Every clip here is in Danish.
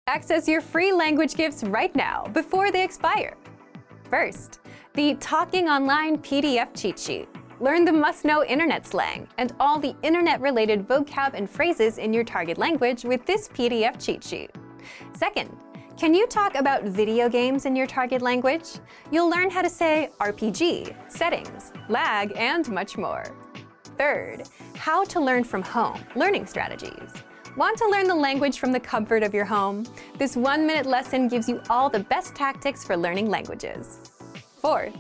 Access your free language gifts right now before they expire. First, the Talking Online PDF cheat sheet. Learn the must-know internet slang and all the internet-related vocab and phrases in your target language with this PDF cheat sheet. Second, can you talk about video games in your target language? You'll learn how to say RPG, settings, lag, and much more. Third, how to learn from home, learning strategies. Want to learn the language from the comfort of your home? This 1-minute lesson gives you all the best tactics for learning languages. Fourth,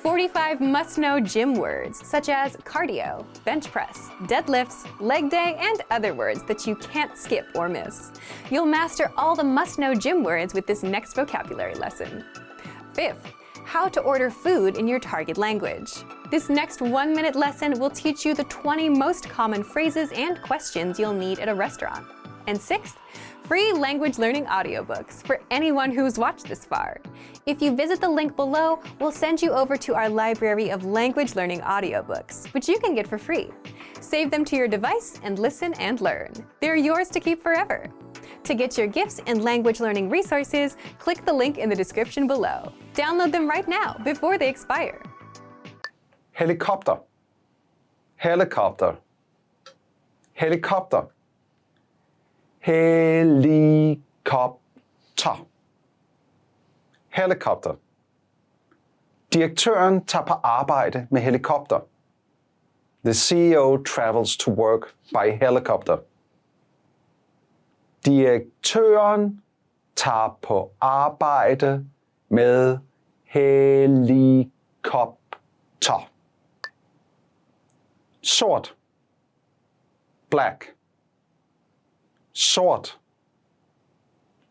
45 must-know gym words such as cardio, bench press, deadlifts, leg day, and other words that you can't skip or miss. You'll master all the must-know gym words with this next vocabulary lesson. Fifth, how to order food in your target language. This next 1-minute lesson will teach you the 20 most common phrases and questions you'll need at a restaurant. And sixth, free language learning audiobooks for anyone who's watched this far. If you visit the link below, we'll send you over to our library of language learning audiobooks, which you can get for free. Save them to your device and listen and learn. They're yours to keep forever. To get your gifts and language learning resources, click the link in the description below. Download them right now before they expire. Helikopter. Helicopter. Helikopter. Helikopter. Helikopter. Direktøren tager på arbejde med helikopter. The CEO travels to work by helicopter. Direktøren tager på arbejde med helikopter. Sort. Black. Sort.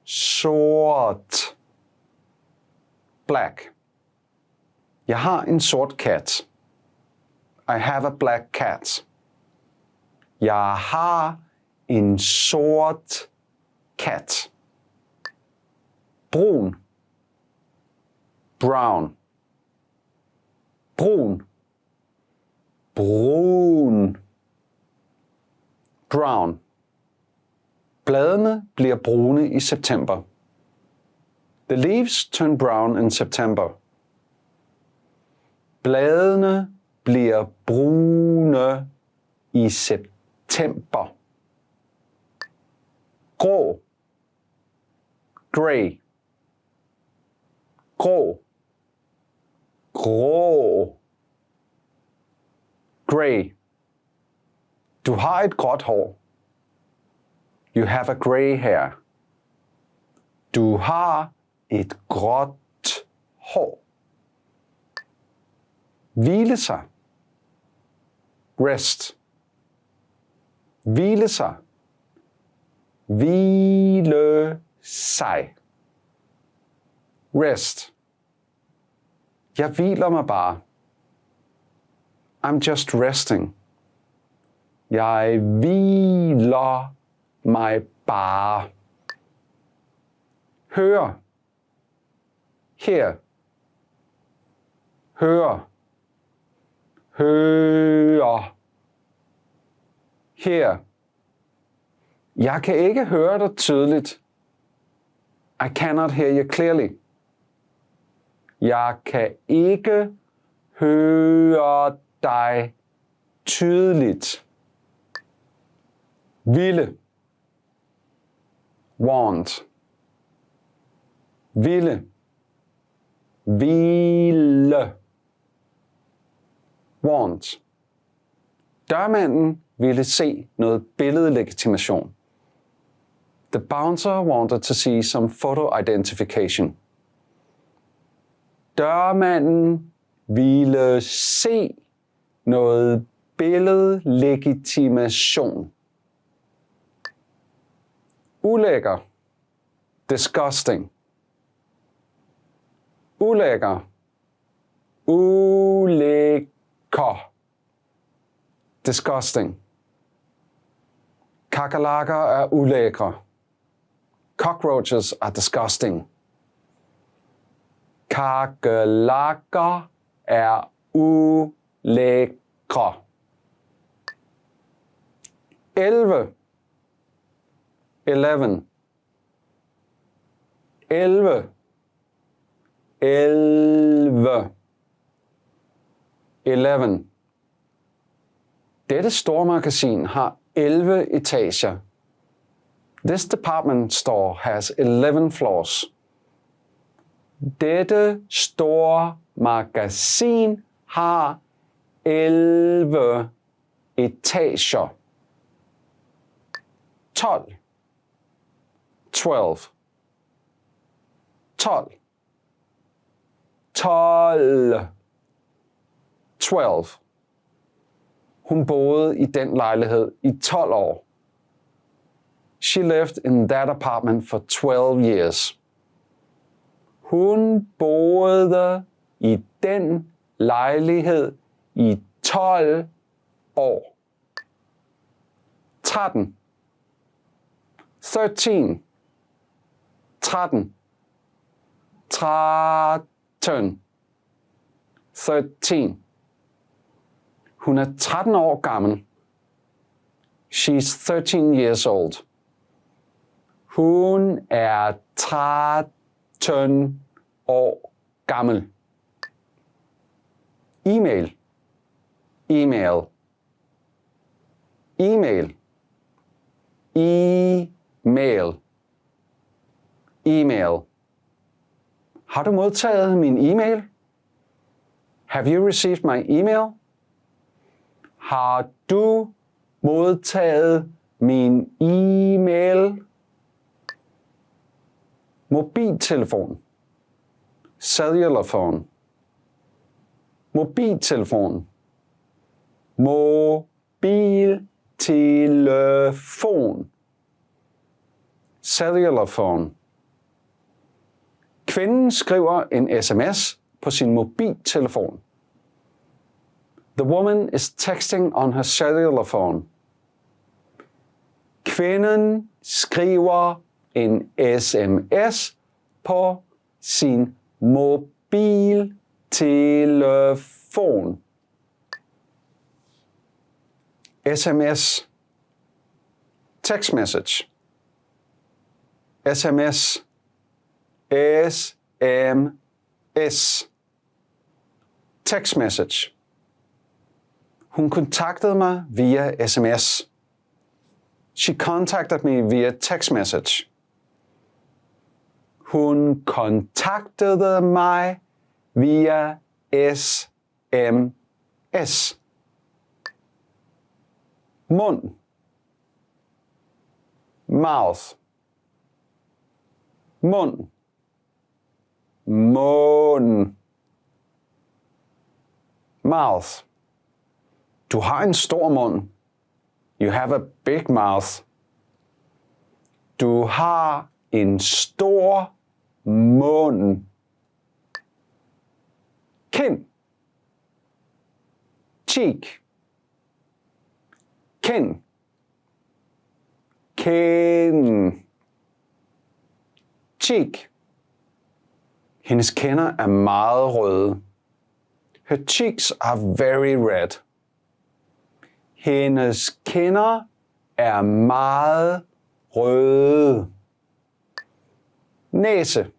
Sort. Black. Jeg har en sort kat. I have a black cat. Jeg har en sort kat. Brun. Brown. Brun. Brun. Brown. Bladene bliver brune i september. The leaves turn brown in September. Bladene bliver brune i september. Grå. Grey. Grå. Grå. Grey. Du har et gråt hår. You have a grey hair. Du har et gråt hår. Hvile sig. Rest. Hvile sig. Hvile sig. Rest. Jeg hviler mig bare. I'm just resting. Jeg hviler mig bare. Høre. Hear. Høre. Høre. Hear. Jeg kan ikke høre dig tydeligt. I cannot hear you clearly. Jeg kan ikke høre dig tydeligt. Ville. Want. Ville. Ville. Want. Dørmanden ville se noget billedlegitimation. The bouncer wanted to see some photo identification. Dørmanden ville se noget billedlegitimation. Ulækker. Disgusting. Ulækker. Ulækker. Disgusting. Kakerlakker er ulækre. Cockroaches are disgusting. Kakerlakker er ulækre. 11. 11. 11. 11. 11. Dette store magasin har 11 etager. This department store has 11 floors. Dette store magasin har 11 etager. 12. 12. 12. 12. 12. Hun boede i den lejlighed i 12 år. She lived in that apartment for 12 years. Hun boede i den lejlighed i 12 år. 13. 13. 13. 13. 13. Hun er 13 år gammel. She's 13 years old. Hun er 13 år gammel. E-mail. E-mail. E-mail. E-mail. E-mail. Har du modtaget min e-mail? Have you received my email? Har du modtaget min e-mail? Mobiltelefon. Cellular phone. Mobiltelefon. Mobiltelefon. Cellular phone. Kvinden skriver en sms på sin mobiltelefon. The woman is texting on her cellular phone. Kvinden skriver en sms på sin mobiltelefon. SMS. Text message. SMS. SMS. Text message. Hun kontaktede mig via SMS. She contacted me via text message. Hun kontaktede mig via SMS. Mund. Mouth. Mund. Mund. Mouth. Du har en stor mund. You have a big mouth. Du har en stor mund. Kind. Cheek. Kind. Kind. Cheek. Hendes kinder er meget røde. Her cheeks are very red. Hendes kinder er meget røde. Næse.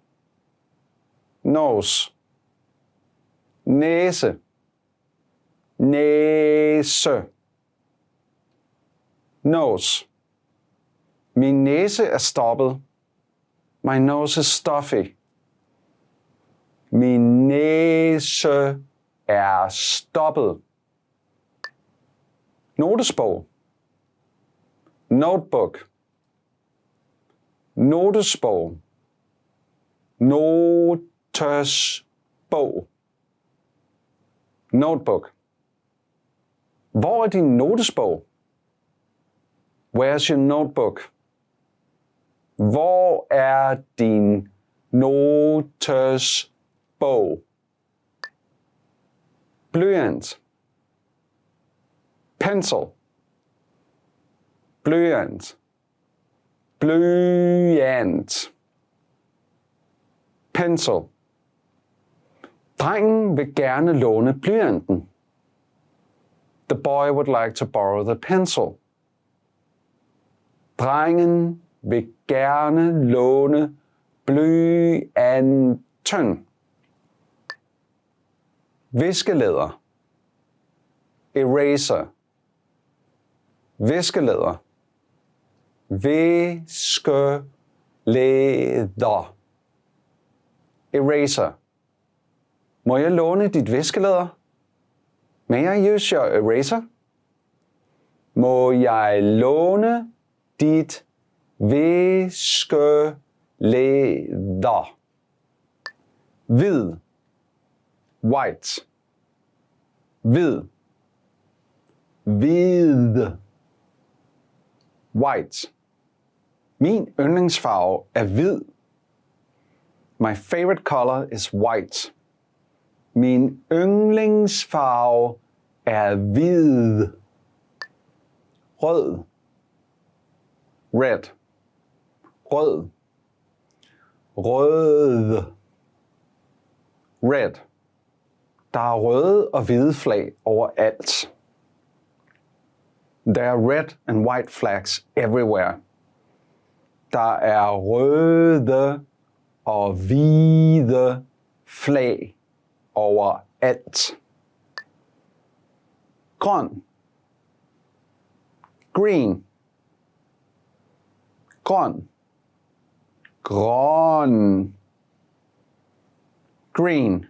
Nose. Næse. Næse. Nose. Min næse er stoppet. My nose is stuffy. Min næse er stoppet. Notesbog. Notebook. Notesbog. Notesbog. Notebook. Hvor er din notesbog? Where's your notebook? Hvor er din notesbog? Blyant. Pencil. Blyant. Blyant. Pencil. Drengen vil gerne låne blyanten. The boy would like to borrow the pencil. Drengen vil gerne låne blyanten. Viskelæder. Eraser. Viskelæder. Viskelæder. Eraser. Må jeg låne dit viskelæder? May I use your eraser? Må jeg låne dit viskelæder? Hvid. White. Hvid. Hvid. White. Min yndlingsfarve er hvid. My favorite color is white. Min yndlingsfarve er hvid. Rød. Red. Rød. Rød. Red. Der er røde og hvide flag overalt. There are red and white flags everywhere. Der er røde og hvide flag overalt. Grøn. Green. Grøn. Grøn. Green.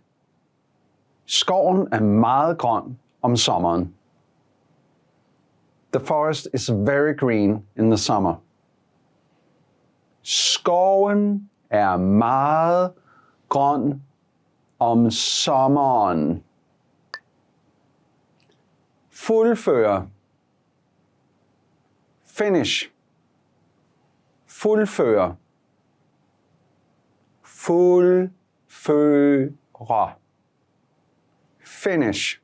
Skoven er meget grøn om sommeren. The forest is very green in the summer. Skoven er meget grøn om sommeren. Fuldføre. Finish. Fuldføre. Fuldføre. Finish.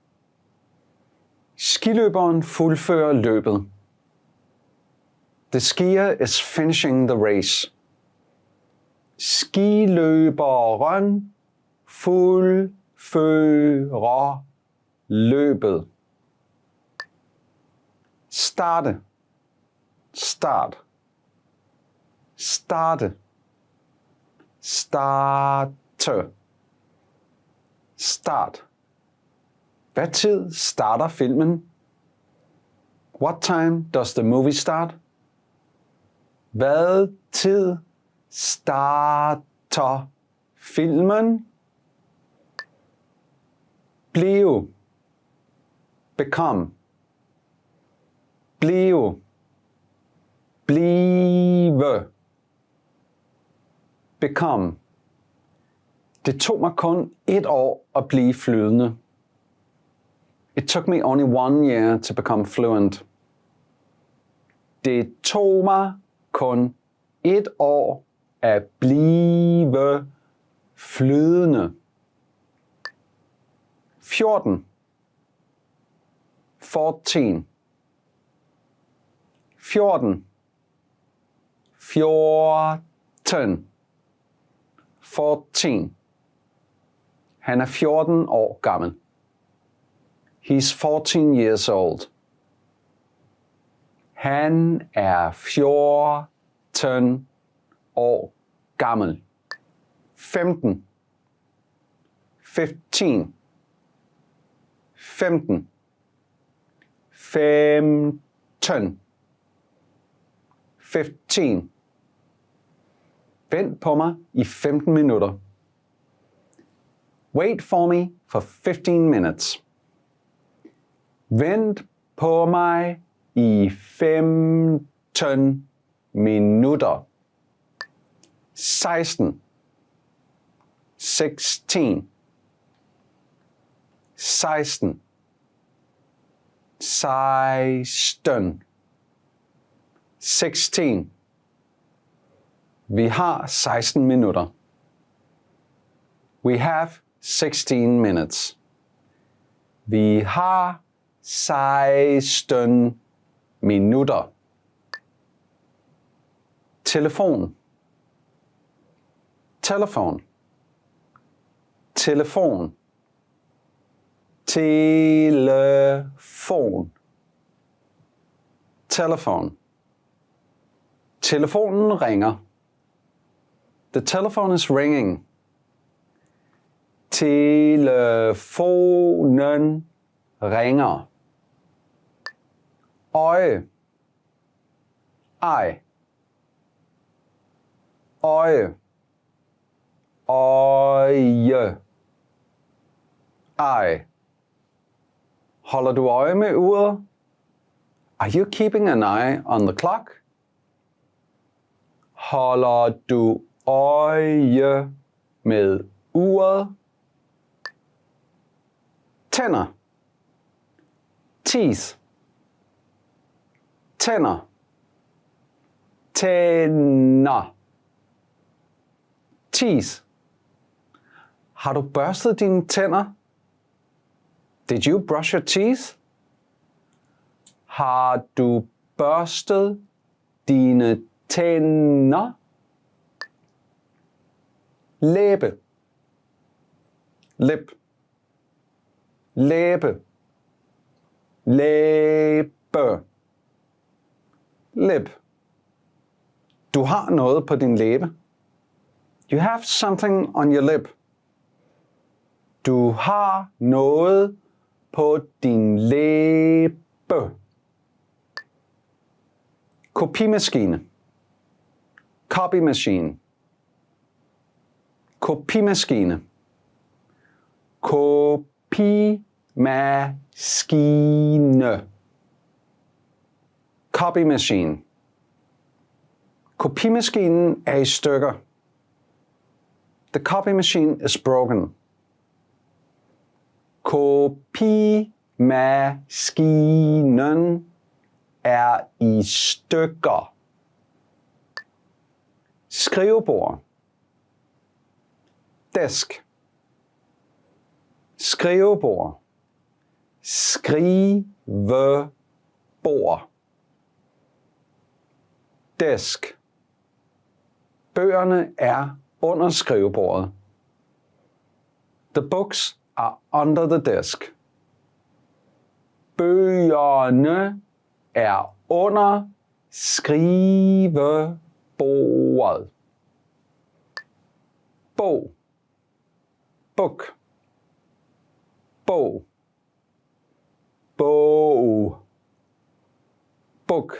Skiløberen fuldfører løbet. The skier is finishing the race. Skiløberen fuldfører løbet. Starte. Start. Starte. Starte. Start. Hvad tid starter filmen? What time does the movie start? Hvad tid starter filmen? Blive. Become. Blive. Blive. Become. Det tog mig kun 1 år at blive flydende. It took me only 1 year to become fluent. Det tog mig kun 1 år at blive flydende. 14. 14. 14. 14. 14. Han er 14 år gammel. He's 14 years old. Han er 14 år gammel. 15. 15. 15. 15. 15. Vent på mig i 15 minutter. Wait for me for 15 minutes. Vent på mig i 15 minutter. 16. 16. 16. 16. 16. Vi har 16 minutter. We have 16 minutes. Vi har 16 minutter. Telefon. Telefon. Telefon. Telefon. Telefon. Telefonen ringer. The telephone is ringing. Telefonen ringer. Øje. Ej. Øje. Øje. Ej. Holder du øje med uret? Are you keeping an eye on the clock? Holder du øje med uret? Tænder. Teeth. Tænder. Tænder. Teeth. Har du børstet dine tænder? Did you brush your teeth? Har du børstet dine tænder? Læbe. Lip. Læbe. Læbe. Lip. Du har noget på din læbe. You have something on your lip. Du har noget på din læbe. Kopimaskine. Copy machine. Kopimaskine. Kopimaskine. Copy machine. Kopimaskinen er i stykker. The copy machine is broken. Kopimaskinen er i stykker. Skrivebord. Desk. Skrivebord. Skrivebord. Desk. Bøgerne er under skrivebordet. The books are under the desk. Bøgerne er under skrivebordet. Bog. Book. Bog. Bog. Book.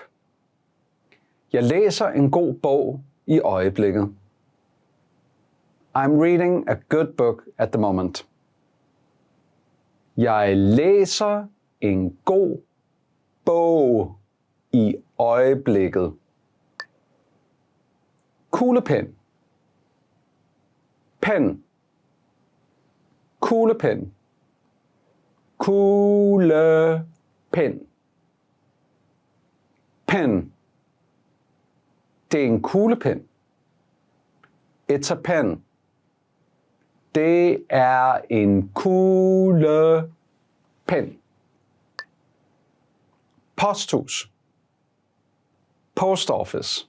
Jeg læser en god bog i øjeblikket. I'm reading a good book at the moment. Jeg læser en god bog i øjeblikket. Kuglepen. Pen. Kuglepen. Kuglepen. Pen. Det er en kuglepen. It's a pen. Det er en kuglepen. Posthus. Post office.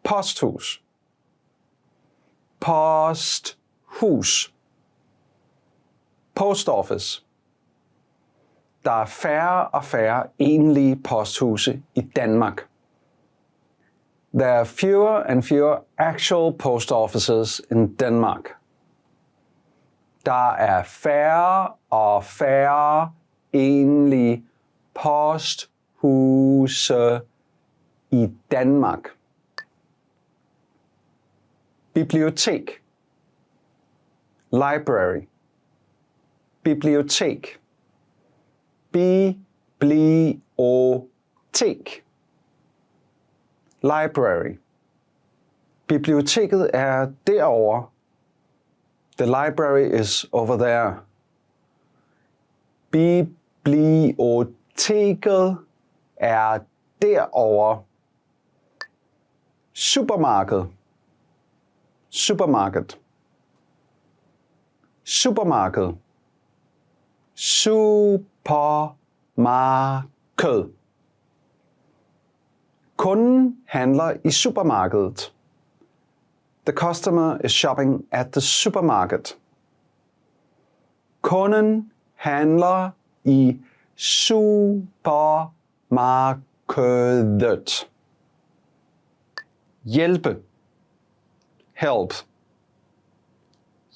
Posthus. Posthus. Post office. Der er færre og færre egentlige posthuse i Danmark. There are fewer and fewer actual post offices in Denmark. Der er færre og færre egentlige posthuse i Danmark. Bibliotek. Library. Bibliotek. Bibliotek. Library. Biblioteket er derovre. The library is over there. Biblioteket er derovre. Supermarked. Supermarket. Supermarked. Supermarked. Kunden handler i supermarkedet. The customer is shopping at the supermarket. Kunden handler i supermarkedet. Hjælpe. help.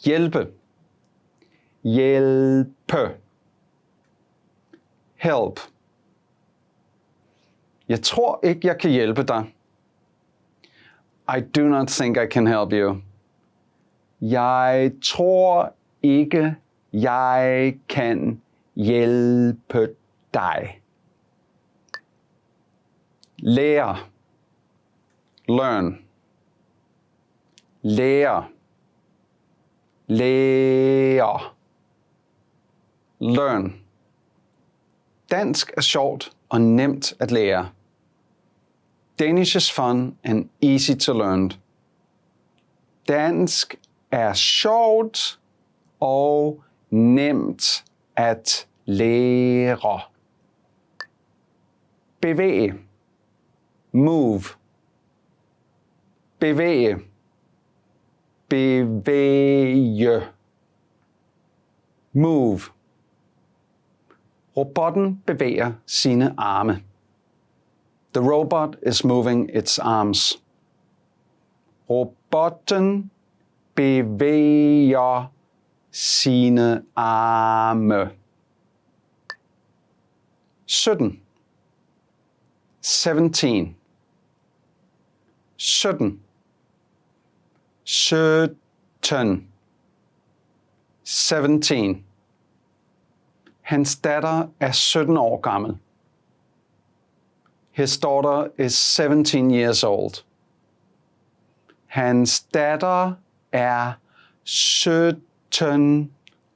Hjælpe. Hjælpe. Help. Jeg tror ikke, jeg kan hjælpe dig. I do not think I can help you. Jeg tror ikke, jeg kan hjælpe dig. Lære. Learn. Lære. Lære. Learn. Dansk er sjovt og nemt at lære. Danish is fun and easy to learn. Dansk er sjovt og nemt at lære. Bevæge. Move. Bevæge. Bevæge. Move. Robotten bevæger sine arme. The robot is moving its arms. Robotten bevæger sine arme. 17. 17. 17. 17. 17. Hans datter er 17 år gammel. His daughter is 17 years old. Hans datter er 17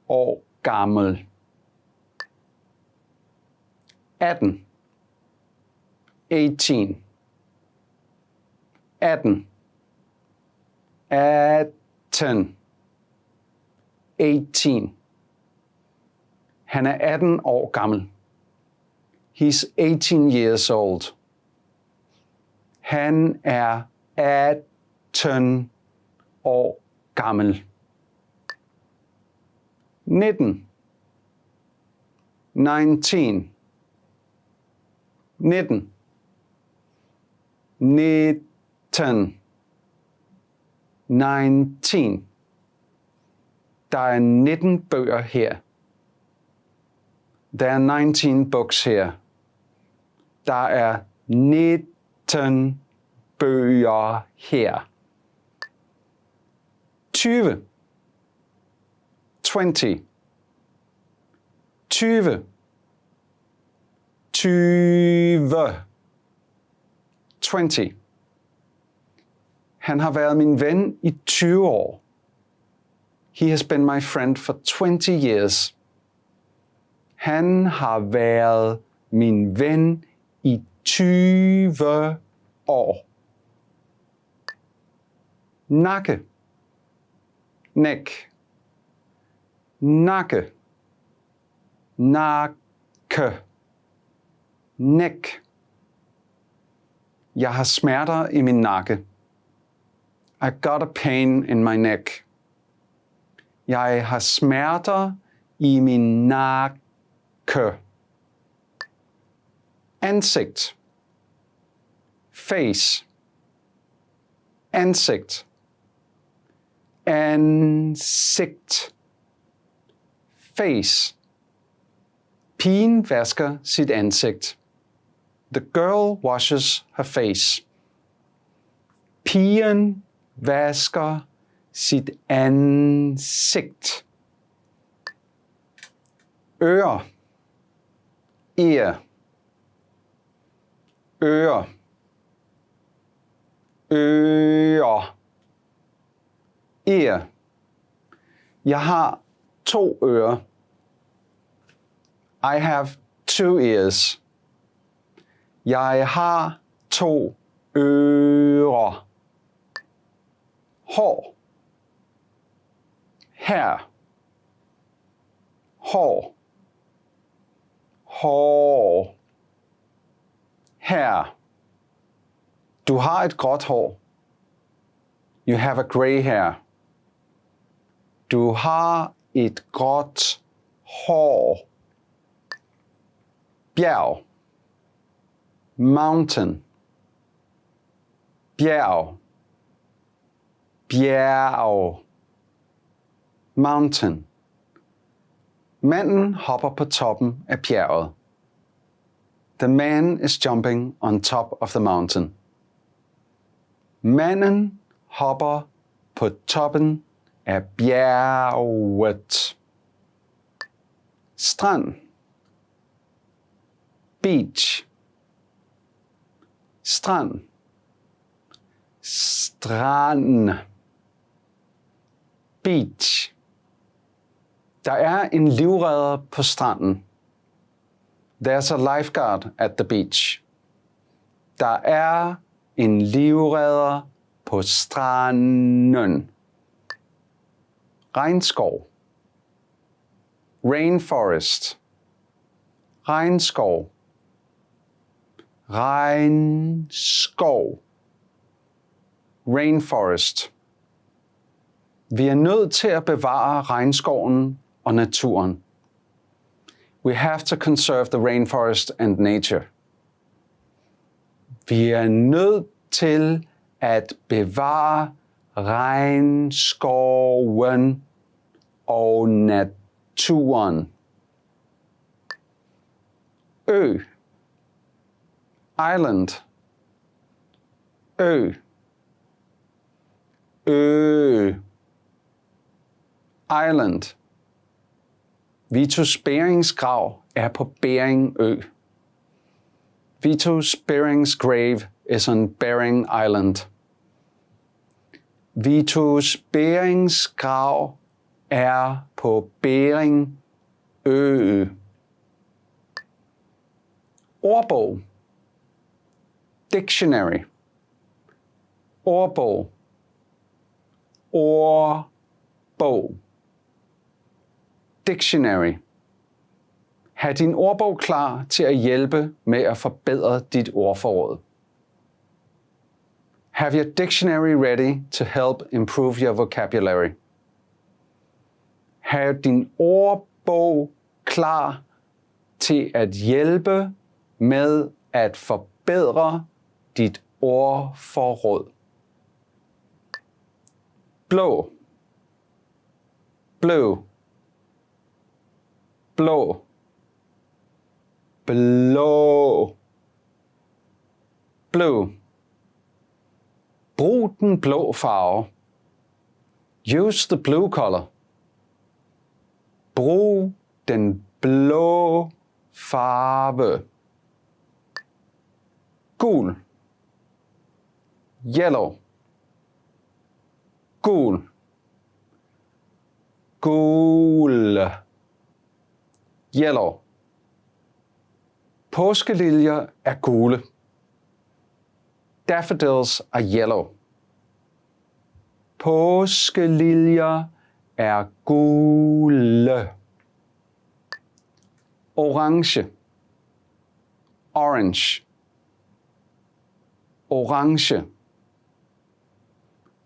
år gammel. 18. 18. 18. 18. 18. Han er 18 år gammel. He's 18 years old. Han er 18 år gammel. 19. 19. 19. 19. 19. Der er 19 bøger her. There are 19 books here. Der er 19 bøger her. 20. 20. 20. 20. 20. Han har været min ven i 20 år. He has been my friend for 20 years. Han har været min ven i 20 år. Nakke. Neck. Nakke. Nakke. Neck. Jeg har smerter i min nakke. I got a pain in my neck. Jeg har smerter i min nakke. Ansigt. Face. Ansigt. Ansigt. Face. Pigen vasker sit ansigt. The girl washes her face. Pigen vasker sit ansigt. Øre. Ear. Øre. Øre. Ear. Jeg har 2 ører. I have 2 ears. Jeg har 2 ører. Hår. Hair. Hår. Hår. Hair. Du har et gråt hår. You have a gray hair. Du har et gråt hår. Bjerg. Mountain. Bjerg. bjerg. Mountain. Manden hopper på toppen af bjerget. The man is jumping on top of the mountain. Manden hopper på toppen af bjerget. Strand. Beach. Strand. Strand. Beach. Der er en livredder på stranden. There's a lifeguard at the beach. Der er en livredder på stranden. Regnskov. Rainforest. Regnskov. Regnskov. Rainforest. Vi er nødt til at bevare regnskoven og naturen. We have to conserve the rainforest and nature. Vi er nødt til at bevare regnskoven og naturen. Ø. Island. Ø. Ø. Island. Vitus Berings grav er på Bering Ø. Vitus Berings grave is on Bering Island. Vitus Berings grav er på Bering Ø. Ordbog. Dictionary. Ordbog. Ordbog. Dictionary. Ha' din ordbog klar til at hjælpe med at forbedre dit ordforråd. Have your dictionary ready to help improve your vocabulary. Ha' din ordbog klar til at hjælpe med at forbedre dit ordforråd. Blå. Blå. Blå. Blå. Blå. Brug den blå farve. Use the blue color. Brug den blå farve. Gul. Yellow. Gul. Gul. Yellow. Påskeliljer er gule. Daffodils are yellow. Påskeliljer er gule. Orange. Orange. Orange.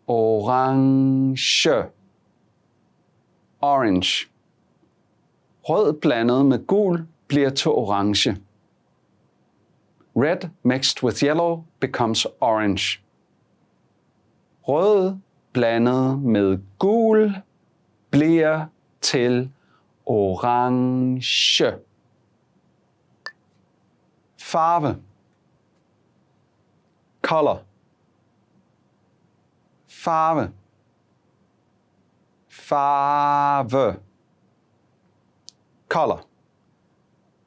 Orange. Orange. Rød blandet med gul bliver til orange. Red mixed with yellow becomes orange. Rød blandet med gul bliver til orange. Farve. Color. Farve. Farve. Color.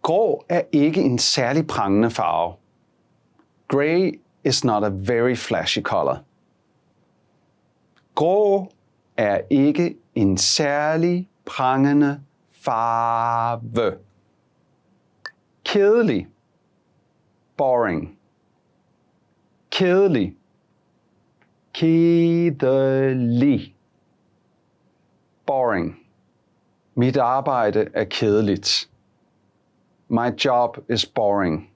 Grå er ikke en særlig prangende farve. Gray is not a very flashy color. Grå er ikke en særlig prangende farve. Kedelig. Boring. Kedelig. Kedelig. Boring. Mit arbejde er kedeligt. My job is boring.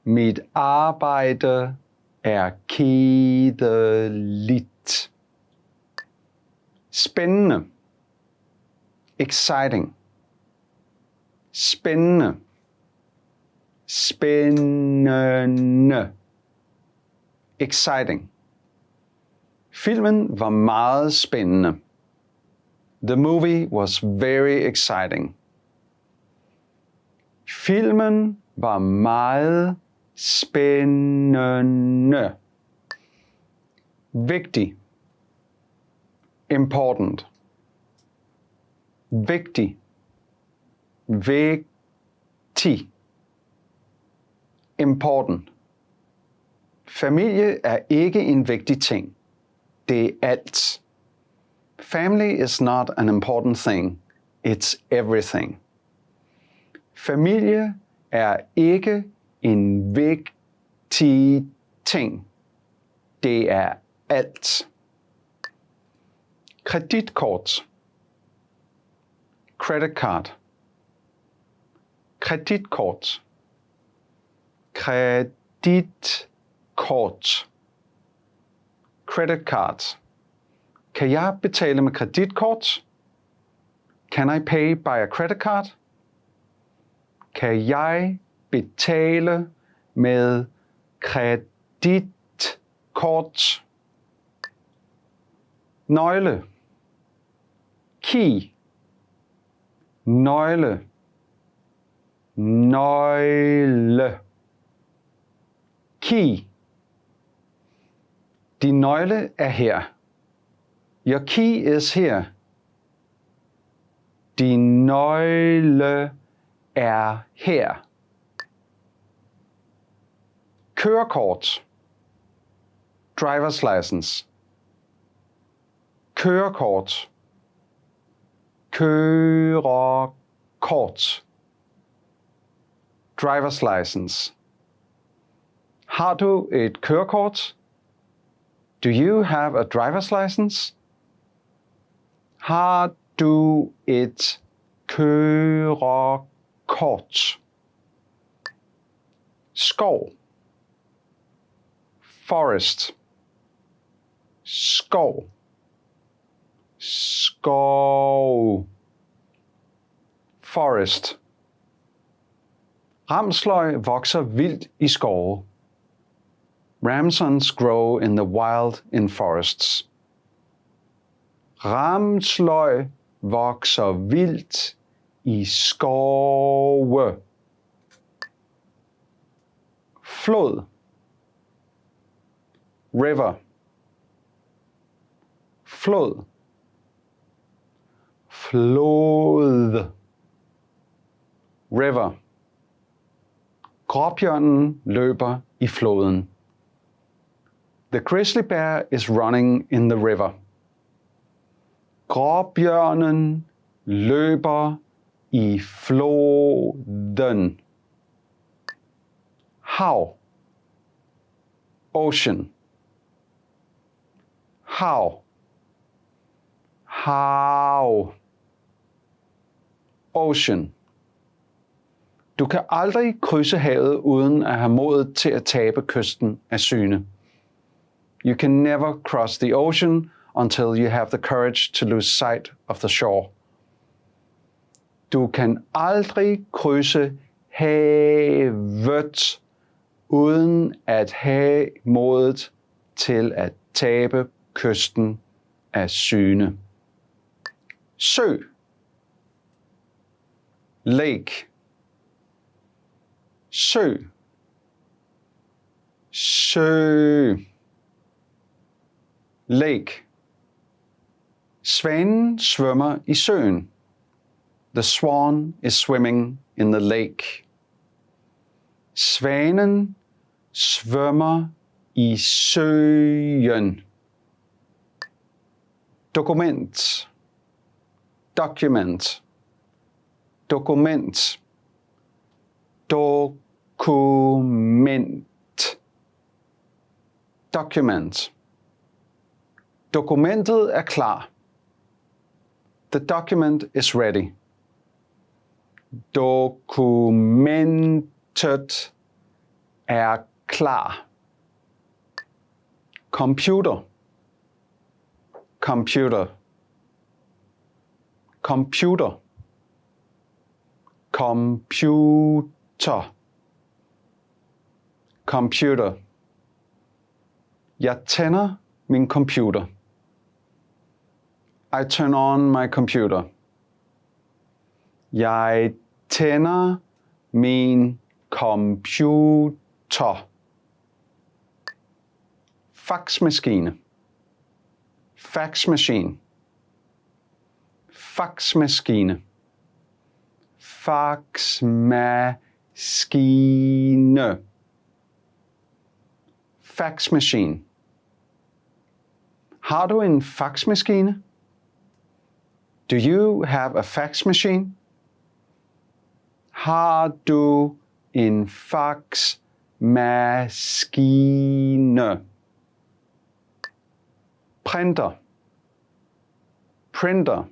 Mit arbejde er kedeligt. Spændende. Exciting. Spændende. Spændende. Exciting. Filmen var meget spændende. The movie was very exciting. Filmen var meget spændende. Vigtig. Important. Vigtig. Vigtig. Important. Familie er ikke en vigtig ting. Det er alt. Family is not an important thing. It's everything. Familie er ikke en vigtig ting. Det er alt. Kreditkort. Credit card. Kreditkort. Kreditkort. Credit card. Kan jeg betale med kreditkort? Can I pay by a credit card? Kan jeg betale med kreditkort? Nøgle. Key. Nøgle. Nøgle. Key. Din nøgle er her. Your key is here. Din nøgle er her. Kørekort. Driver's license. Kørekort. Kørekort. Driver's license. Har du et kørekort? Do you have a driver's license? Har du et kørekort? Skov. Forest. Skov. Skov. Forest. Ramsløg vokser vildt i skove. Ramsons grow in the wild in forests. Ramsløg vokser vildt i skove. Flod. River. Flod. Flod. River. Gråbjørnen løber i floden. The grizzly bear is running in the river. Gråbjørnen løber i floden. Hav. Ocean. Hav. Hav. Ocean. Du kan aldrig krydse havet uden at have modet til at tabe kysten af syne. You can never cross the ocean until you have the courage to lose sight of the shore. Du kan aldrig krydse havet uden at have modet til at tabe kysten af syne. Sø. Lake. Sø. Sø. Lake. Svanen svømmer i søen. The swan is swimming in the lake. Svanen svømmer i søen. Dokument. Document. Dokument. Dokument. Document. Dokumentet er klar. The document is ready. Dokumentet er klar. Computer. Computer. Computer. Computer. Computer. Jeg tænder min computer. I turn on my computer. Jeg tænder min computer. Faxmaskine. Fax machine. Faxmaskine. Faxmaskine. Fax machine. Har du en faxmaskine? Do you have a fax machine? Har du en faxmaskine? Printer. Printer.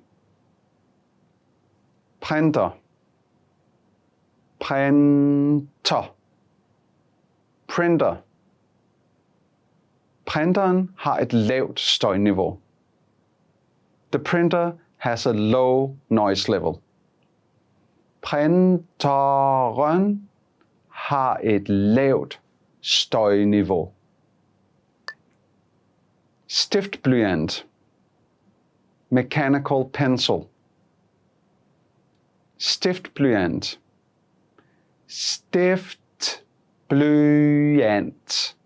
Printer. Printer. Printer. Printeren har et lavt støjniveau. The printer has a low noise level. Printeren har et lavt støjniveau. Stiftblyant. Mechanical pencil. Stiftblyant. Stiftblyant.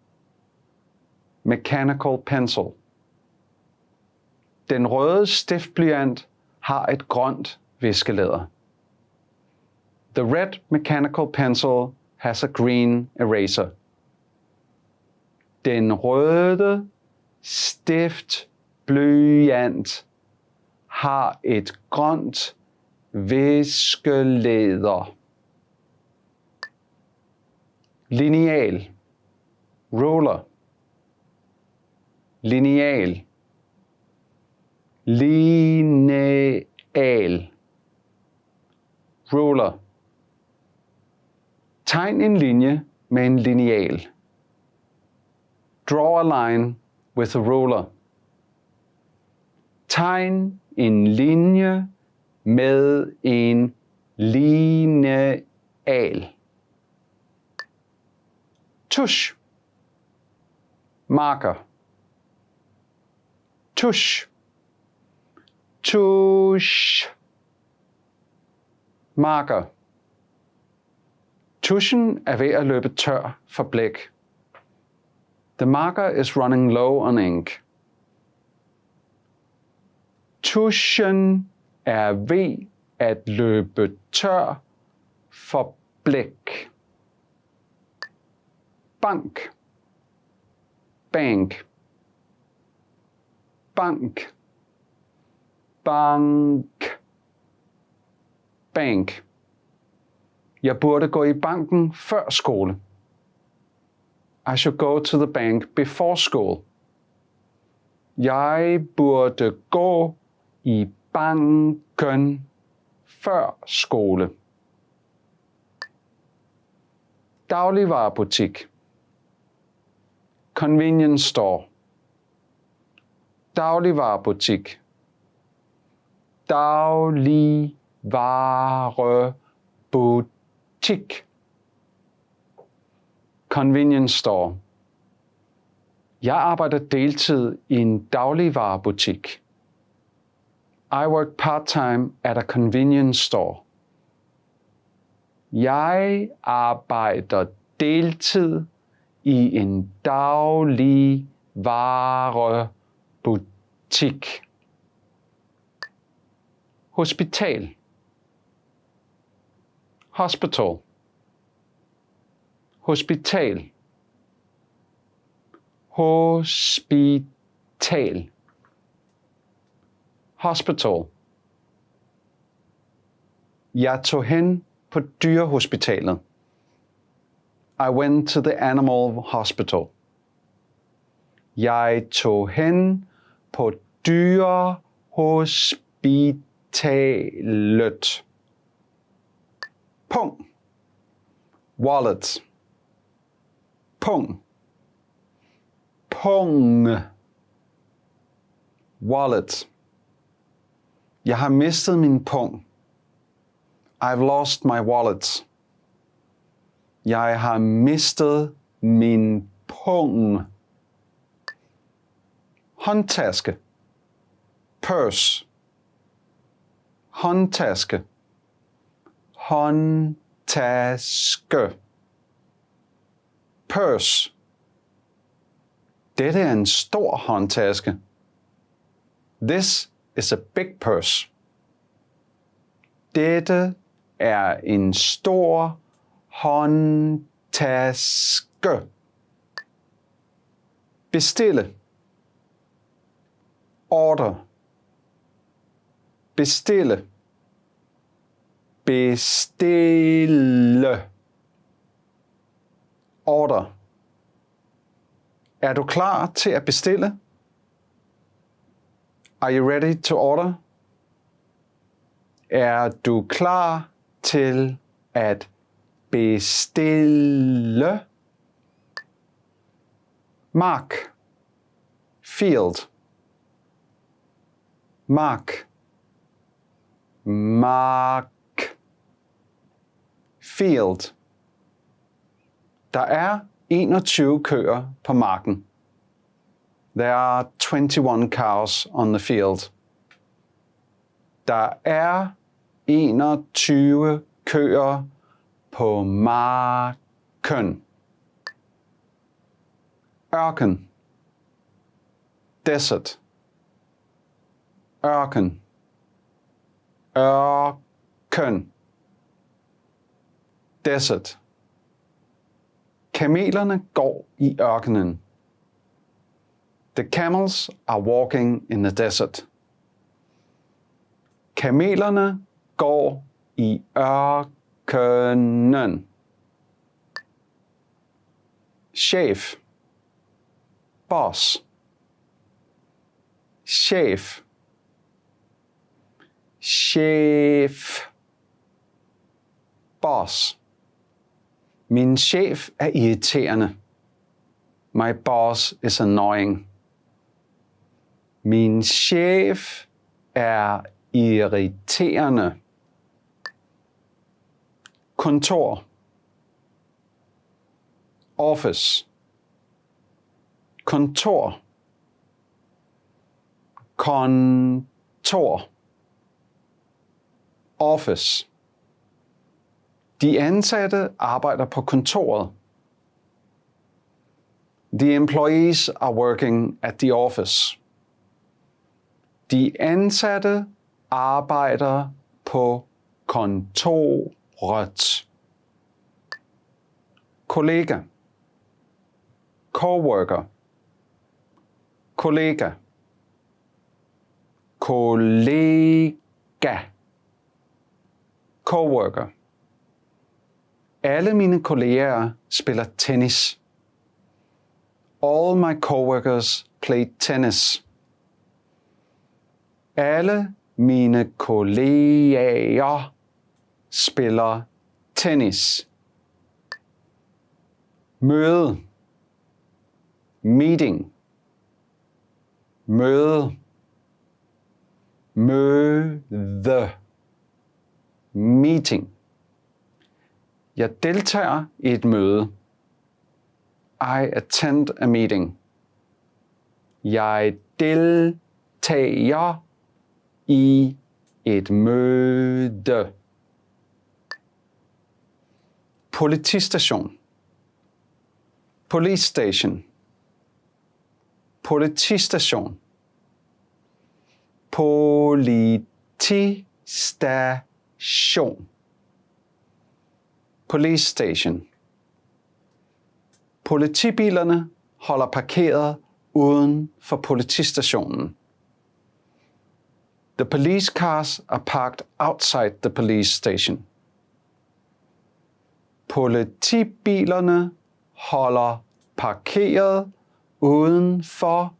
Mechanical pencil. Den røde stiftblyant har et grønt viskelæder. The red mechanical pencil has a green eraser. Den røde stiftblyant har et grønt viskelæder. Lineal. Ruler. Lineal. Lineal. Ruler. Tegn en linje med en lineal. Draw a line with a ruler. Tegn en linje med en lineal. Tusch. Marker. Tusch. Tusch. Marker. Tuschen er ved at løbe tør for blæk. The marker is running low on ink. Tuschen er ved at løbe tør for blæk. Bank. Bank. Bank. Bank. Bank. Jeg burde gå i banken før skole. I should go to the bank before school. Jeg burde gå i banken før skole. Dagligvarebutik. Convenience store. Dagligvarebutik. Dagligvarebutik. Convenience store. Jeg arbejder deltid i en dagligvarebutik. I work part-time at a convenience store. Jeg arbejder deltid i en dagligvarebutik. Hospital. Hospital. Hospital. Hospital. Hospital. Jeg tog hen på dyrehospitalet. I went to the animal hospital. Jeg tog hen på dyrehospitalet. Pung. Wallet. Pung. Pung. Wallet. Jeg har mistet min pung. I've lost my wallet. Jeg har mistet min pung. håndtaske, purse, håndtaske, håndtaske, purse. Dette er en stor håndtaske. This is a big purse. Dette er en stor håndtaske. Bestille. Order. Bestille. Bestille. Order. Er du klar til at bestille? Are you ready to order? Er du klar til at bestille? Mark. Field. Mark. Mark. Field. Der er 21 køer på marken. There are 21 cows on the field. Der er 21 køer på marken. Ørken. Desert. Ørken. Ørken. Desert. Kamelerne går i ørkenen. The camels are walking in the desert. Kamelerne går i ørkenen. Chef. Boss. Chef. Chef. Boss. Min chef er irriterende. My boss is annoying. Min chef er irriterende. Kontor. Office. Kontor. Kontor. Office. De ansatte arbejder på kontoret. The employees are working at the office. De ansatte arbejder på kontoret. Kollega. Coworker. Kollega. Kollega. Coworker. Alle mine kolleger spiller tennis. All my coworkers play tennis. Alle mine kolleger spiller tennis. Møde. Meeting. Møde. Møde. Meeting. Jeg deltager i et møde. I attend a meeting. Jeg deltager i et møde. Politistation. Police station. Politistation. Politistation. Police station. Politibilerne holder parkeret uden for politistationen. The police cars are parked outside the police station. Politibilerne holder parkeret uden for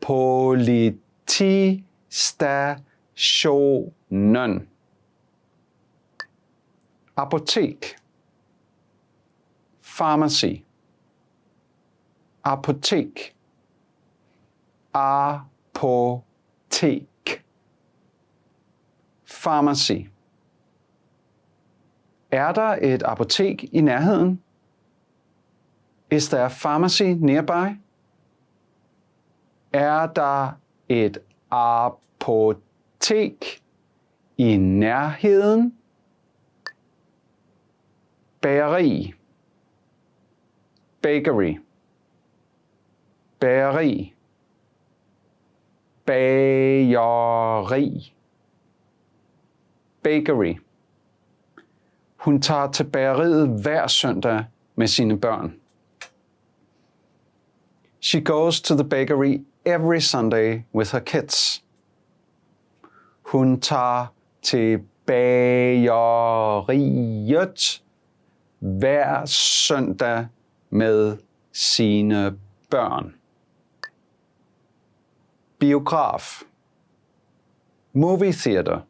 politistationen. Apotek. Pharmacy. Apotek. Apotek. Pharmacy. Er der et apotek i nærheden? Is there a pharmacy nearby? Er der et apotek i nærheden? Bageri. Bakery. Bageri. Bageri. Bakery. Hun tager til bageriet hver søndag med sine børn. She goes to the bakery every Sunday with her kids. Hun tager til bageriet hver søndag med sine børn. Biograf. Movie theater.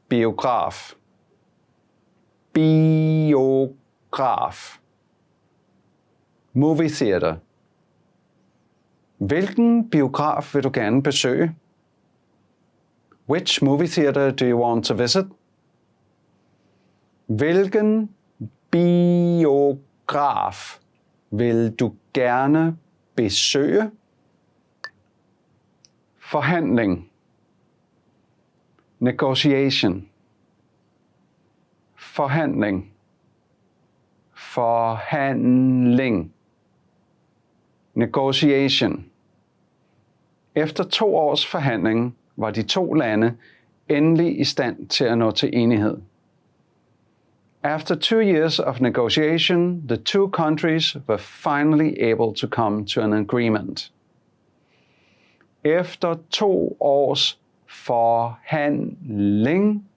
Biograf. Biograf. Movie theater. Hvilken biograf vil du gerne besøge? Which movie theater do you want to visit? Hvilken biograf vil du gerne besøge? Forhandling. Negotiation. Forhandling. Forhandling. Negotiation. Efter 2 års forhandling var de 2 lande endelig i stand til at nå til enighed. After 2 years of negotiation, the 2 countries were finally able to come to an agreement. Efter 2 års forhandling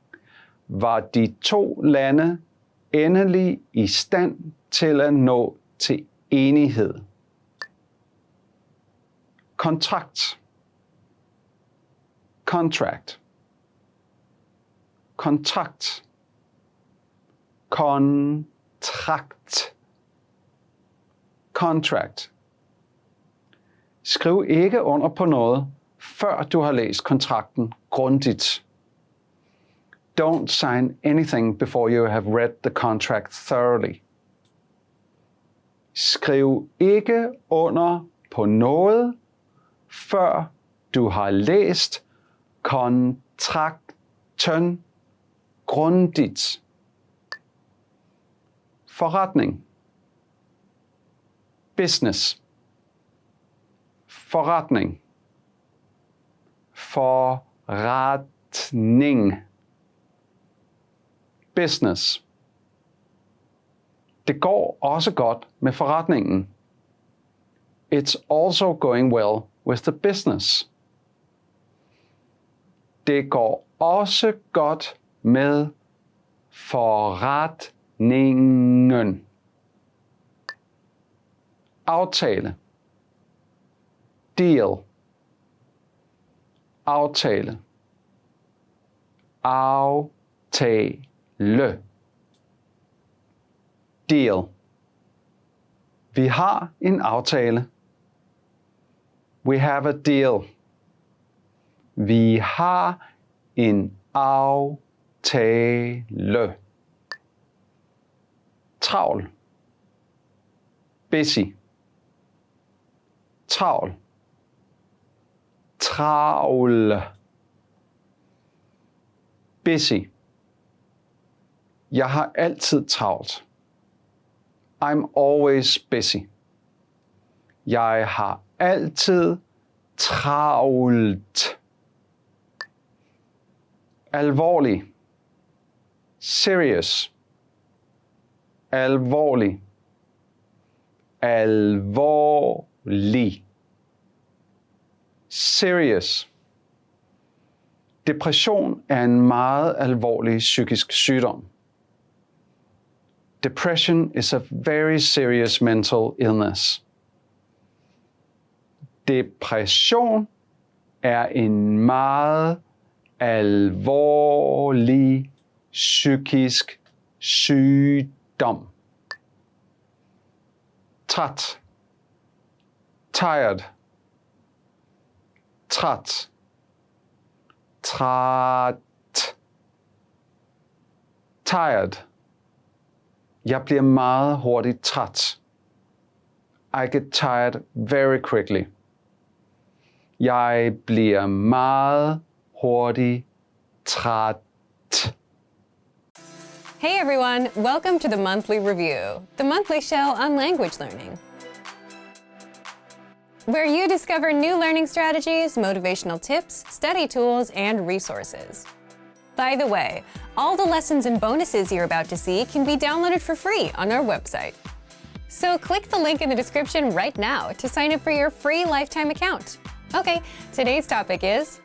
var de 2 lande endelig i stand til at nå til enighed. Kontrakt. Contract. Kontrakt. Kontrakt. Contract. Skriv ikke under på noget, før du har læst kontrakten grundigt. Don't sign anything before you have read the contract thoroughly. Skriv ikke under på noget, før du har læst kontrakten grundigt. Forretning. Business. Forretning. Forretning. Business. Det går også godt med forretningen. It's also going well with the business. Det går også godt med forretningen. Aftale. Deal. Aftale. Aftale. Deal. Vi har en aftale. We have a deal. Vi har en aftale. Travl. Busy. Travl. Travl. Busy. Jeg har altid travlt. I'm always busy. Jeg har altid travlt. Alvorlig. Serious. Alvorlig. Alvorlig. Serious. Depression er en meget alvorlig psykisk sygdom. Depression is a very serious mental illness. Depression er en meget alvorlig psykisk sygdom. Træt. Tired. Træt. Træt. Tired. Jeg bliver meget hurtigt træt. I get tired very quickly. Jeg bliver meget hurtigt træt. Hey everyone, welcome to the Monthly Review, the monthly show on language learning, where you discover new learning strategies, motivational tips, study tools, and resources. By the way, all the lessons and bonuses you're about to see can be downloaded for free on our website. So click the link in the description right now to sign up for your free lifetime account. Okay, today's topic is,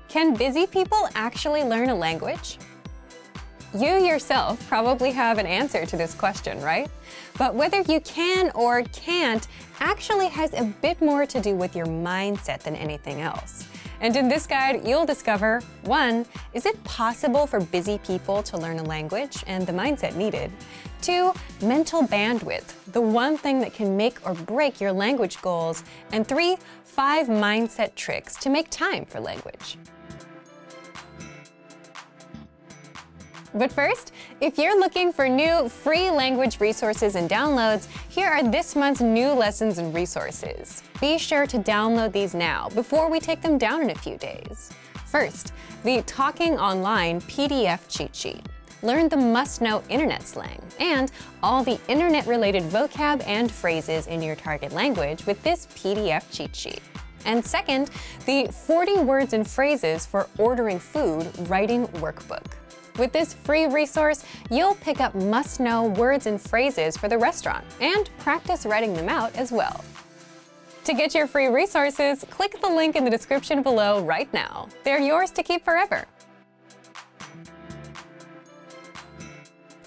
can busy people actually learn a language? You yourself probably have an answer to this question, right? But whether you can or can't actually has a bit more to do with your mindset than anything else. And in this guide, you'll discover 1. Is it possible for busy people to learn a language and the mindset needed? 2. Mental bandwidth, the one thing that can make or break your language goals. And 3. 5 mindset tricks to make time for language. But first, if you're looking for new free language resources and downloads, here are this month's new lessons and resources. Be sure to download these now before we take them down in a few days. First, the Talking Online PDF cheat sheet. Learn the must-know internet slang and all the internet-related vocab and phrases in your target language with this PDF cheat sheet. And second, the 40 words and phrases for ordering food writing workbook. With this free resource, you'll pick up must-know words and phrases for the restaurant and practice writing them out as well. To get your free resources, click the link in the description below right now. They're yours to keep forever.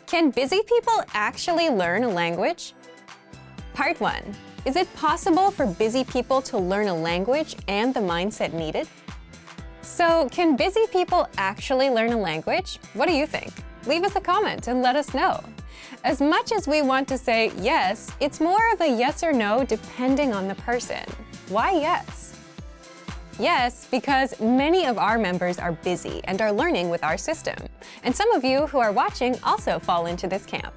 Can busy people actually learn a language? Part 1. Is it possible for busy people to learn a language and the mindset needed? So, can busy people actually learn a language? What do you think? Leave us a comment and let us know. As much as we want to say yes, it's more of a yes or no depending on the person. Why yes? Yes, because many of our members are busy and are learning with our system. And some of you who are watching also fall into this camp.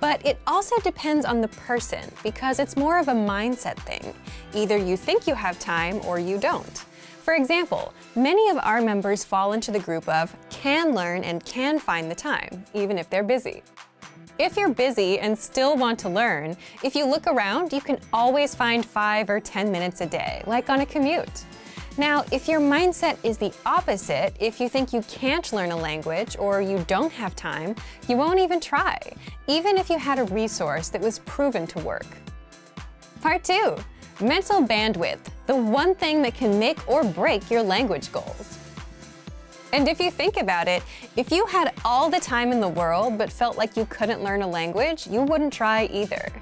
But it also depends on the person because it's more of a mindset thing. Either you think you have time or you don't. For example, many of our members fall into the group of can learn and can find the time, even if they're busy. If you're busy and still want to learn, if you look around, you can always find 5 or 10 minutes a day, like on a commute. Now, if your mindset is the opposite, if you think you can't learn a language or you don't have time, you won't even try, even if you had a resource that was proven to work. Part 2. Mental bandwidth, the one thing that can make or break your language goals. And if you think about it, if you had all the time in the world but felt like you couldn't learn a language, you wouldn't try either.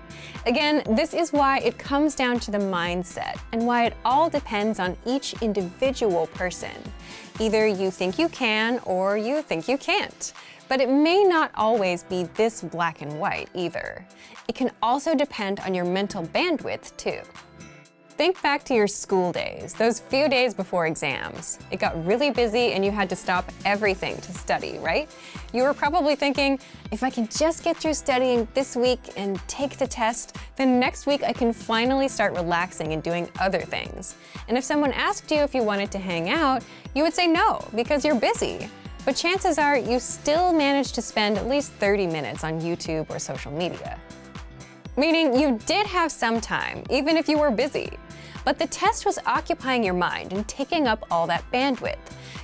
Again, this is why it comes down to the mindset and why it all depends on each individual person. Either you think you can or you think you can't. But it may not always be this black and white either. It can also depend on your mental bandwidth too. Think back to your school days, those few days before exams. It got really busy and you had to stop everything to study, right? You were probably thinking, if I can just get through studying this week and take the test, then next week I can finally start relaxing and doing other things. And if someone asked you if you wanted to hang out, you would say no, because you're busy. But chances are you still managed to spend at least 30 minutes on YouTube or social media. Meaning you did have some time, even if you were busy. But the test was occupying your mind and taking up all that bandwidth.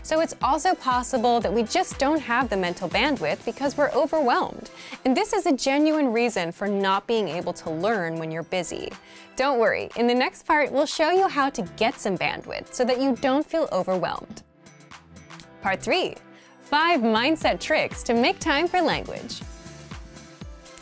So it's also possible that we just don't have the mental bandwidth because we're overwhelmed. And this is a genuine reason for not being able to learn when you're busy. Don't worry, in the next part, we'll show you how to get some bandwidth so that you don't feel overwhelmed. Part 3. 5 mindset tricks to make time for language.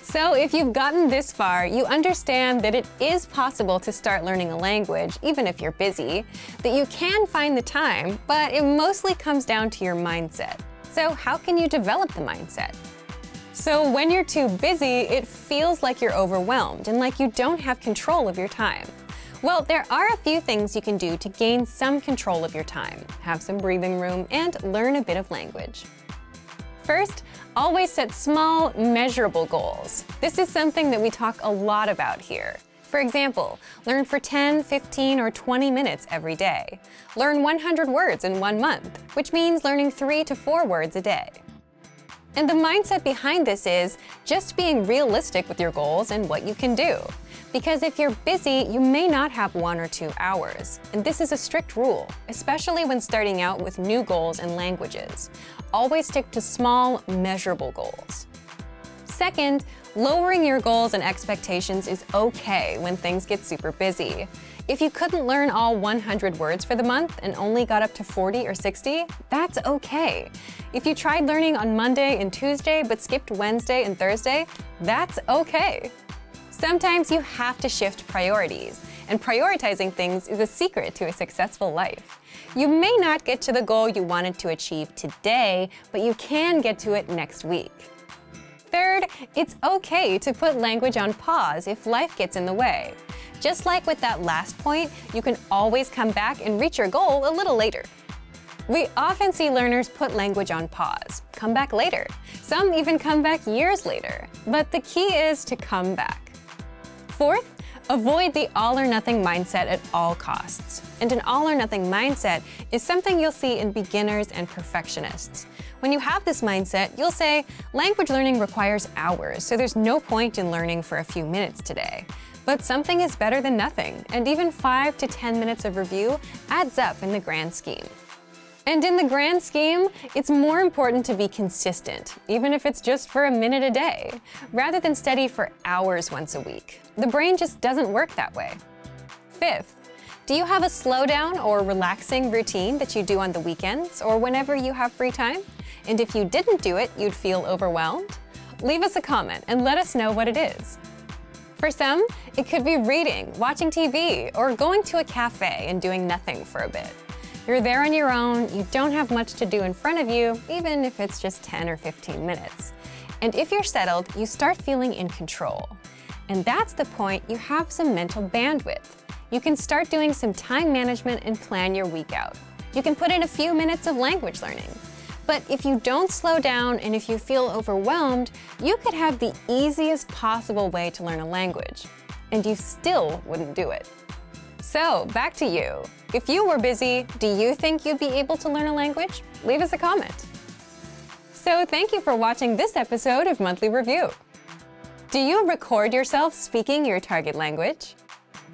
So if you've gotten this far, you understand that it is possible to start learning a language, even if you're busy, that you can find the time, but it mostly comes down to your mindset. So how can you develop the mindset? So when you're too busy, it feels like you're overwhelmed and like you don't have control of your time. Well, there are a few things you can do to gain some control of your time, have some breathing room, and learn a bit of language. First, always set small, measurable goals. This is something that we talk a lot about here. For example, learn for 10, 15, or 20 minutes every day. Learn 100 words in 1 month, which means learning 3 to 4 words a day. And the mindset behind this is just being realistic with your goals and what you can do. Because if you're busy, you may not have 1 or 2 hours. And this is a strict rule, especially when starting out with new goals and languages. Always stick to small, measurable goals. Second, lowering your goals and expectations is okay when things get super busy. If you couldn't learn all 100 words for the month and only got up to 40 or 60, that's okay. If you tried learning on Monday and Tuesday but skipped Wednesday and Thursday, that's okay. Sometimes you have to shift priorities, and prioritizing things is a secret to a successful life. You may not get to the goal you wanted to achieve today, but you can get to it next week. Third, it's okay to put language on pause if life gets in the way. Just like with that last point, you can always come back and reach your goal a little later. We often see learners put language on pause, come back later. Some even come back years later. But the key is to come back. Fourth, avoid the all-or-nothing mindset at all costs. And an all-or-nothing mindset is something you'll see in beginners and perfectionists. When you have this mindset, you'll say, language learning requires hours, so there's no point in learning for a few minutes today. But something is better than nothing, and even 5 to 10 minutes of review adds up in the grand scheme. And in the grand scheme, it's more important to be consistent, even if it's just for a minute a day, rather than study for hours once a week. The brain just doesn't work that way. Fifth, do you have a slowdown or relaxing routine that you do on the weekends or whenever you have free time? And if you didn't do it, you'd feel overwhelmed? Leave us a comment and let us know what it is. For some, it could be reading, watching TV, or going to a cafe and doing nothing for a bit. You're there on your own, you don't have much to do in front of you, even if it's just 10 or 15 minutes. And if you're settled, you start feeling in control. And that's the point you have some mental bandwidth. You can start doing some time management and plan your week out. You can put in a few minutes of language learning. But if you don't slow down and if you feel overwhelmed, you could have the easiest possible way to learn a language, and you still wouldn't do it. So, back to you. If you were busy, do you think you'd be able to learn a language? Leave us a comment. So, thank you for watching this episode of Monthly Review. Do you record yourself speaking your target language?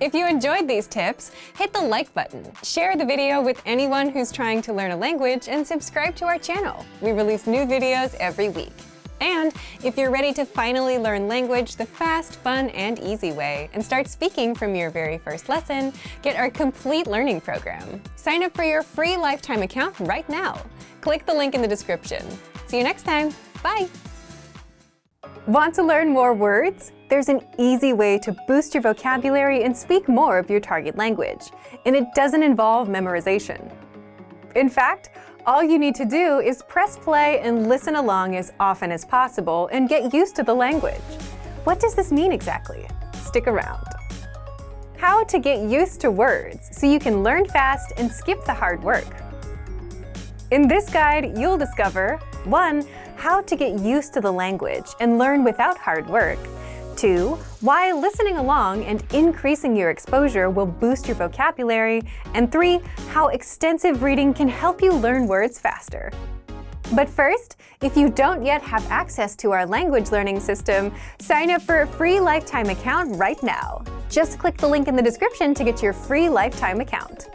If you enjoyed these tips, hit the like button, share the video with anyone who's trying to learn a language, and subscribe to our channel. We release new videos every week. And if you're ready to finally learn language the fast, fun, and easy way and start speaking from your very first lesson, get our complete learning program. Sign up for your free lifetime account right now. Click the link in the description. See you next time. Bye! Want to learn more words? There's an easy way to boost your vocabulary and speak more of your target language, and it doesn't involve memorization. In fact, all you need to do is press play and listen along as often as possible and get used to the language. What does this mean exactly? Stick around. How to get used to words so you can learn fast and skip the hard work. In this guide, you'll discover 1. How to get used to the language and learn without hard work. 2. Why listening along and increasing your exposure will boost your vocabulary. And 3. How extensive reading can help you learn words faster. But first, if you don't yet have access to our language learning system, sign up for a free lifetime account right now. Just click the link in the description to get your free lifetime account.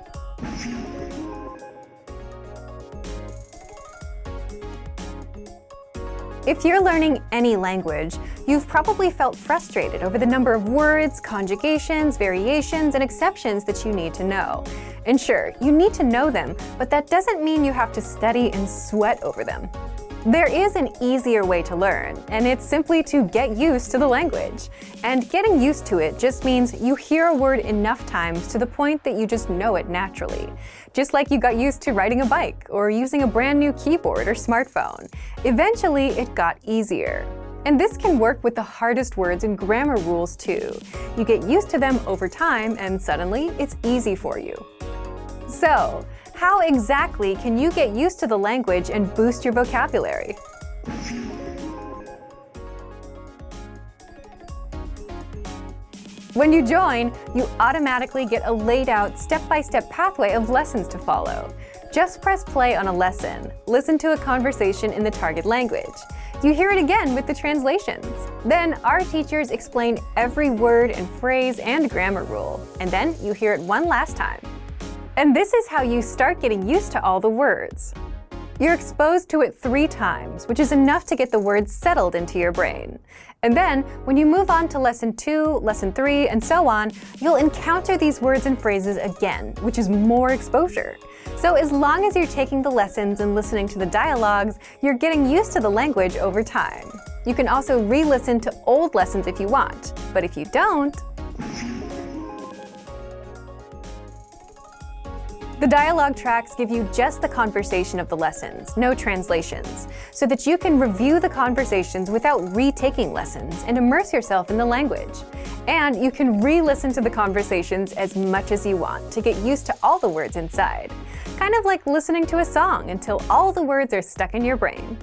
If you're learning any language, you've probably felt frustrated over the number of words, conjugations, variations, and exceptions that you need to know. And sure, you need to know them, but that doesn't mean you have to study and sweat over them. There is an easier way to learn, and it's simply to get used to the language. And getting used to it just means you hear a word enough times to the point that you just know it naturally. Just like you got used to riding a bike or using a brand new keyboard or smartphone. Eventually, it got easier. And this can work with the hardest words and grammar rules too. You get used to them over time and suddenly it's easy for you. So, how exactly can you get used to the language and boost your vocabulary? When you join, you automatically get a laid-out step-by-step pathway of lessons to follow. Just press play on a lesson, listen to a conversation in the target language. You hear it again with the translations. Then our teachers explain every word and phrase and grammar rule, and then you hear it one last time. And this is how you start getting used to all the words. You're exposed to it 3 times, which is enough to get the words settled into your brain. And then, when you move on to lesson 2, lesson 3, and so on, you'll encounter these words and phrases again, which is more exposure. So as long as you're taking the lessons and listening to the dialogues, you're getting used to the language over time. You can also re-listen to old lessons if you want, but if you don't, the dialogue tracks give you just the conversation of the lessons, no translations, so that you can review the conversations without retaking lessons and immerse yourself in the language. And you can re-listen to the conversations as much as you want to get used to all the words inside. Kind of like listening to a song until all the words are stuck in your brain.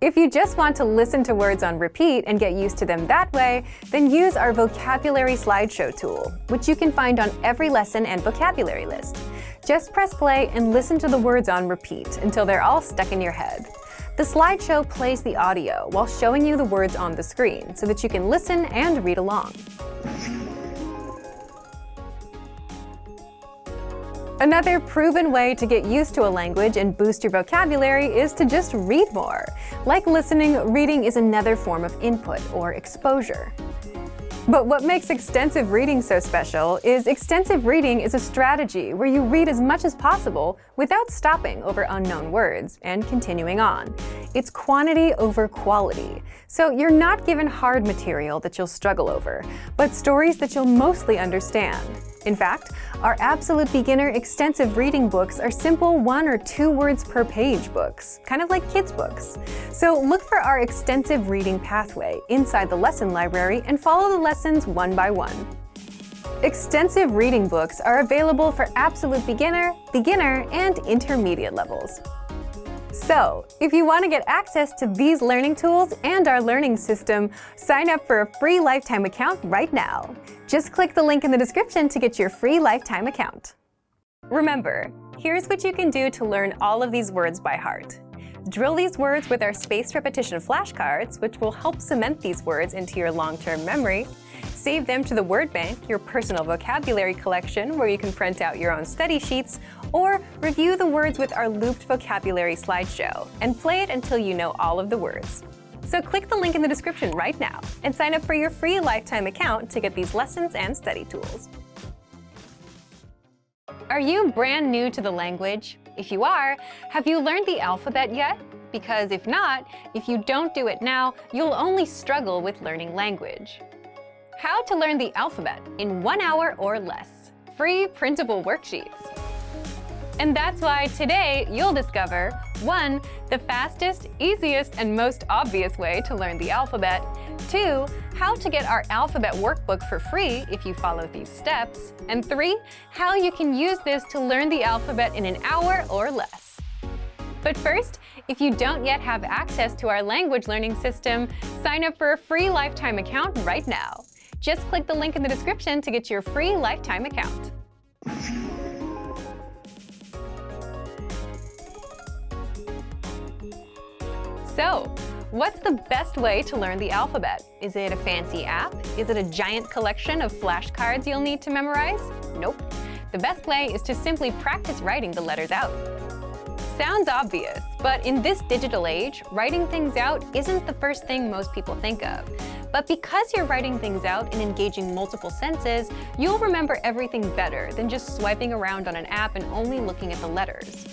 If you just want to listen to words on repeat and get used to them that way, then use our vocabulary slideshow tool, which you can find on every lesson and vocabulary list. Just press play and listen to the words on repeat until they're all stuck in your head. The slideshow plays the audio while showing you the words on the screen so that you can listen and read along. Another proven way to get used to a language and boost your vocabulary is to just read more. Like listening, reading is another form of input or exposure. But what makes extensive reading so special is extensive reading is a strategy where you read as much as possible without stopping over unknown words and continuing on. It's quantity over quality. So you're not given hard material that you'll struggle over, but stories that you'll mostly understand. In fact, our absolute beginner extensive reading books are simple 1 or 2 words per page books, kind of like kids' books. So look for our extensive reading pathway inside the lesson library and follow the lessons one by one. Extensive reading books are available for absolute beginner, and intermediate levels. So, if you want to get access to these learning tools and our learning system, sign up for a free lifetime account right now. Just click the link in the description to get your free lifetime account. Remember, here's what you can do to learn all of these words by heart. Drill these words with our spaced repetition flashcards, which will help cement these words into your long-term memory. Save them to the word bank, your personal vocabulary collection, where you can print out your own study sheets, or review the words with our looped vocabulary slideshow and play it until you know all of the words. So click the link in the description right now and sign up for your free lifetime account to get these lessons and study tools. Are you brand new to the language? If you are, have you learned the alphabet yet? Because if not, if you don't do it now, you'll only struggle with learning language. How to learn the alphabet in 1 hour or less. Free printable worksheets. And that's why today you'll discover 1. The fastest, easiest, and most obvious way to learn the alphabet. 2. How to get our alphabet workbook for free if you follow these steps. And 3. How you can use this to learn the alphabet in 1 hour or less. But first, if you don't yet have access to our language learning system, sign up for a free lifetime account right now. Just click the link in the description to get your free lifetime account. So, what's the best way to learn the alphabet? Is it a fancy app? Is it a giant collection of flashcards you'll need to memorize? Nope. The best way is to simply practice writing the letters out. Sounds obvious, but in this digital age, writing things out isn't the first thing most people think of. But because you're writing things out and engaging multiple senses, you'll remember everything better than just swiping around on an app and only looking at the letters.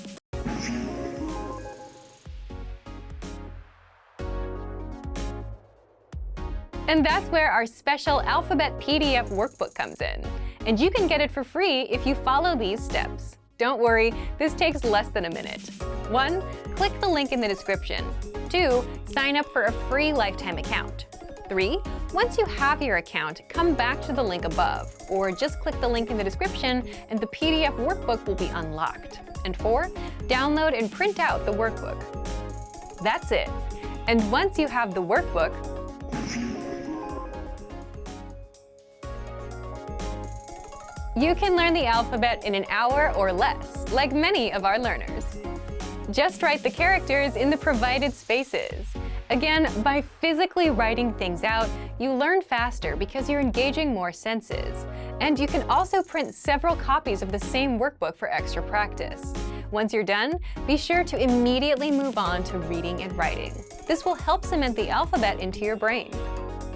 And that's where our special alphabet PDF workbook comes in. And you can get it for free if you follow these steps. Don't worry, this takes less than a minute. 1. Click the link in the description. 2. Sign up for a free lifetime account. 3. Once you have your account, come back to the link above, or just click the link in the description and the PDF workbook will be unlocked. And 4. Download and print out the workbook. That's it. And once you have the workbook, You can learn the alphabet in an hour or less, like many of our learners. Just write the characters in the provided spaces. Again, by physically writing things out, you learn faster because you're engaging more senses. And you can also print several copies of the same workbook for extra practice. Once you're done, be sure to immediately move on to reading and writing. This will help cement the alphabet into your brain.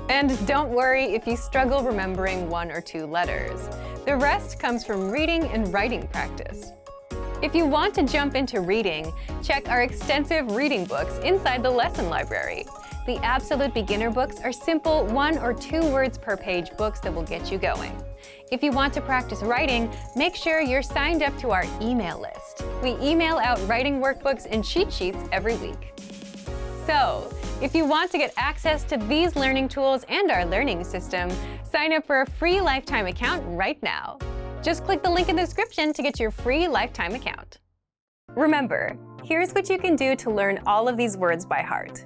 And don't worry if you struggle remembering 1 or 2 letters. The rest comes from reading and writing practice. If you want to jump into reading, check our extensive reading books inside the lesson library. The Absolute Beginner books are simple 1 or 2 words per page books that will get you going. If you want to practice writing, make sure you're signed up to our email list. We email out writing workbooks and cheat sheets every week. So, if you want to get access to these learning tools and our learning system, sign up for a free lifetime account right now. Just click the link in the description to get your free lifetime account. Remember, here's what you can do to learn all of these words by heart.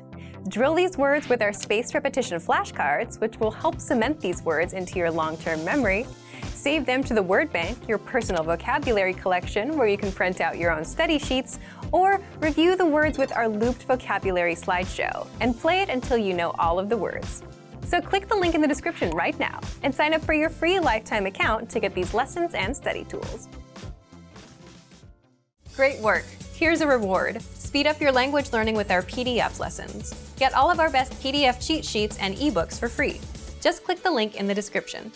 Drill these words with our spaced repetition flashcards, which will help cement these words into your long-term memory. Save them to the word bank, your personal vocabulary collection, where you can print out your own study sheets, or review the words with our looped vocabulary slideshow, and play it until you know all of the words. So click the link in the description right now and sign up for your free lifetime account to get these lessons and study tools. Great work! Here's a reward. Speed up your language learning with our PDF lessons. Get all of our best PDF cheat sheets and ebooks for free. Just click the link in the description.